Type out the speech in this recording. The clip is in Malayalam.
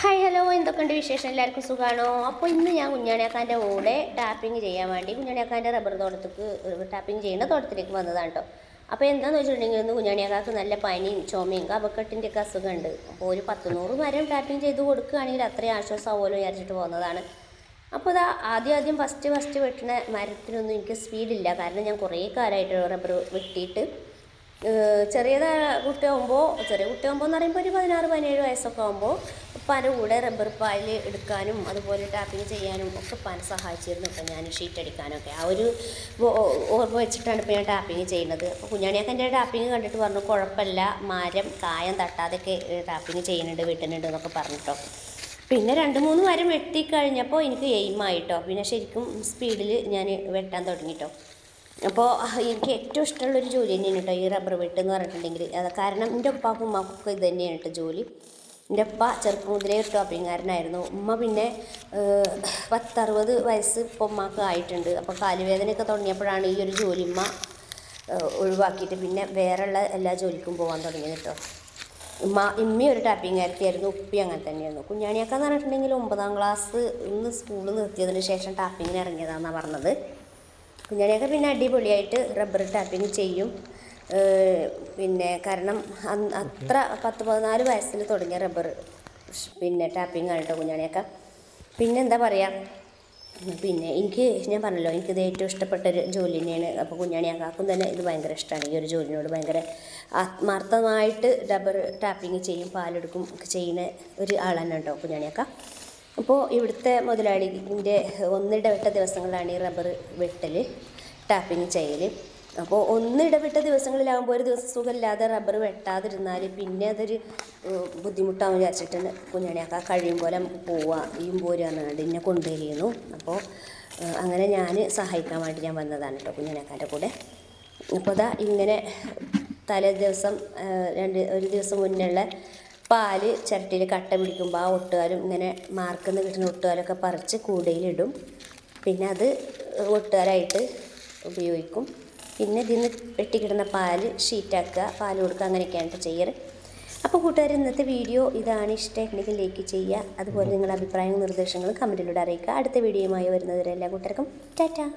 ഹായ് ഹലോ, എന്തൊക്കെയുണ്ട് വിശേഷം? എല്ലാവർക്കും സുഖമാണോ? അപ്പോൾ ഇന്ന് ഞാൻ കുഞ്ഞാണിയാക്കാൻ്റെ കൂടെ ടാപ്പിംഗ് ചെയ്യാൻ വേണ്ടി കുഞ്ഞാണിയാക്കാൻ്റെ റബ്ബർ തോട്ടത്തേക്ക് ടാപ്പിംഗ് ചെയ്യുന്ന തോട്ടത്തിലേക്ക് വന്നതാണ് കേട്ടോ. അപ്പോൾ എന്താണെന്ന് വെച്ചിട്ടുണ്ടെങ്കിൽ ഇന്ന് കുഞ്ഞാണിയാക്കാക്ക് നല്ല പനിയും ചുമയും കഫക്കെട്ടിൻ്റെ ഒക്കെ അസുഖമുണ്ട്. അപ്പോൾ ഒരു 100 മരം ടാപ്പിംഗ് ചെയ്ത് കൊടുക്കുകയാണെങ്കിൽ അത്രയും ആശ്വാസമാവുമല്ലോ വിചാരിച്ചിട്ട് പോകുന്നതാണ്. അപ്പോൾ ഇതാ ആദ്യം ഫസ്റ്റ് വെട്ടുന്ന മരത്തിനൊന്നും എനിക്ക് സ്പീഡില്ല. കാരണം ഞാൻ കുറേ കാലമായിട്ട് റബ്ബർ വെട്ടിയിട്ട് ചെറിയ കുട്ടിയാകുമ്പോൾ എന്ന് പറയുമ്പോൾ ഒരു 16-17 വയസ്സൊക്കെ ആകുമ്പോൾ ഉപ്പാൻ്റെ കൂടെ റബ്ബർ പായൽ എടുക്കാനും അതുപോലെ ടാപ്പിംഗ് ചെയ്യാനും ഒക്കെ ഉപ്പാനെ സഹായിച്ചിരുന്നു കേട്ടോ. ഞാൻ ഷീറ്റ് അടിക്കാനൊക്കെ ആ ഒരു ഓർമ്മ വെച്ചിട്ടാണ് ഇപ്പോൾ ഞാൻ ടാപ്പിംഗ് ചെയ്യുന്നത്. അപ്പോൾ കുഞ്ഞാണിയൊക്കെ എൻ്റെ ടാപ്പിംഗ് കണ്ടിട്ട് പറഞ്ഞു കുഴപ്പമില്ല, മരം കായം തട്ടാതെയൊക്കെ ടാപ്പിംഗ് ചെയ്യുന്നുണ്ട് വീട്ടുന്നുണ്ട് എന്നൊക്കെ പറഞ്ഞിട്ടോ. പിന്നെ 2-3 മരം വെട്ടിക്കഴിഞ്ഞപ്പോൾ എനിക്ക് എയിമായിട്ടോ. പിന്നെ ശരിക്കും സ്പീഡിൽ ഞാൻ വെട്ടാൻ തുടങ്ങിട്ടോ. അപ്പോൾ എനിക്ക് ഏറ്റവും ഇഷ്ടമുള്ളൊരു ജോലി തന്നെയാണ് കേട്ടോ ഈ റബ്ബർ വെട്ട് എന്ന് പറഞ്ഞിട്ടുണ്ടെങ്കിൽ. അത് കാരണം എൻ്റെ ഉപ്പാക്കും ഉമ്മാക്കൊക്കെ ഇത് തന്നെയാണ് കേട്ടോ ജോലി. എൻ്റെ ഉപ്പ ചെറുപ്പം മുതലേ ഒരു ടാപ്പിംഗുകാരനായിരുന്നു. ഉമ്മ പിന്നെ 10-60 വയസ്സ് ഇപ്പോൾ ഉമ്മാക്ക് ആയിട്ടുണ്ട്. അപ്പോൾ കാലുവേദനയൊക്കെ തുടങ്ങിയപ്പോഴാണ് ഈ ഒരു ജോലി ഉമ്മ ഒഴിവാക്കിയിട്ട് പിന്നെ വേറെയുള്ള എല്ലാ ജോലിക്കും പോകാൻ തുടങ്ങിയത് കേട്ടോ. ഇമ്മി ഒരു ടാപ്പിംഗുകാരത്തിയായിരുന്നു, ഉപ്പി അങ്ങനെ തന്നെയായിരുന്നു. കുഞ്ഞാണിയൊക്കെ എന്ന് പറഞ്ഞിട്ടുണ്ടെങ്കിൽ 9ാം ക്ലാസ് ഇന്ന് സ്കൂളിൽ നിർത്തിയതിന് ശേഷം ടാപ്പിങ്ങിന് ഇറങ്ങിയതാണെന്നാണ് പറഞ്ഞത്. കുഞ്ഞാണിയൊക്കെ പിന്നെ അടിപൊളിയായിട്ട് റബ്ബർ ടാപ്പിംഗ് ചെയ്യും. പിന്നെ കാരണം അത്ര 10-14 വയസ്സിൽ തുടങ്ങിയ റബ്ബർ പിന്നെ ടാപ്പിംഗ് ആണ് കേട്ടോ കുഞ്ഞാണിയൊക്കെ. പിന്നെ എന്താ പറയുക, പിന്നെ ഞാൻ പറഞ്ഞല്ലോ എനിക്കിത് ഏറ്റവും ഇഷ്ടപ്പെട്ടൊരു ജോലി തന്നെയാണ്. അപ്പോൾ കുഞ്ഞാണിയാക്കാക്കും തന്നെ ഇത് ഭയങ്കര ഇഷ്ടമാണ്. ഈ ഒരു ജോലിനോട് ഭയങ്കര ആത്മാർത്ഥമായിട്ട് റബ്ബർ ടാപ്പിംഗ് ചെയ്യും, പാലെടുക്കും ഒക്കെ ചെയ്യുന്ന ഒരു ആളാണ് കേട്ടോ കുഞ്ഞാണിയാക്ക. അപ്പോൾ ഇവിടുത്തെ മുതലാളിൻ്റെ ഒന്നിടവിട്ട ദിവസങ്ങളിലാണ് ഈ റബ്ബർ വെട്ടൽ ടാപ്പിംഗ് ചെയ്യൽ. അപ്പോൾ ഒന്നിടവിട്ട ദിവസങ്ങളിലാകുമ്പോൾ ഒരു ദിവസം സുഖമില്ലാതെ റബ്ബർ വെട്ടാതിരുന്നാൽ പിന്നെ അതൊരു ബുദ്ധിമുട്ടാവും വിചാരിച്ചിട്ട് കുഞ്ഞാണിയാക്ക കഴിയും പോലെ നമുക്ക് പോവുക പോരുകയെന്നുണ്ട് എന്നെ കൊണ്ടുവരികയായിരുന്നു. അപ്പോൾ അങ്ങനെ ഞാൻ സഹായിക്കാൻ വേണ്ടി ഞാൻ വന്നതാണ് കേട്ടോ കുഞ്ഞാണിയാക്കാൻ്റെ കൂടെ. അപ്പോൾ ഇതാ ഇങ്ങനെ തലേ ദിവസം ഒരു ദിവസം മുന്നുള്ള പാല് ചിരട്ടിയിൽ കട്ട പിടിക്കുമ്പോൾ ആ ഒട്ടുകാലും ഇങ്ങനെ മാർക്കിൽ നിന്ന് കിട്ടുന്ന ഒട്ടുകാലൊക്കെ പറിച്ച് കൂടയിലിടും. പിന്നെ അത് ഒട്ടുകാരായിട്ട് ഉപയോഗിക്കും. പിന്നെ ഇതിൽ നിന്ന് വെട്ടിക്കിടുന്ന പാല് ഷീറ്റാക്കുക, പാൽ കൊടുക്കുക, അങ്ങനെയൊക്കെയാണ് ചെയ്യാറ്. അപ്പോൾ കൂട്ടുകാർ ഇന്നത്തെ വീഡിയോ ഇതാണ്. ഇഷ്ടമായിട്ടുണ്ടെങ്കിൽ ലൈക്ക് ചെയ്യുക. അതുപോലെ നിങ്ങളുടെ അഭിപ്രായങ്ങളും നിർദ്ദേശങ്ങളും കമൻറ്റിലൂടെ അറിയിക്കുക. അടുത്ത വീഡിയോയുമായി വരുന്നവരെ എല്ലാ കൂട്ടുകാർക്കും ടാറ്റാ.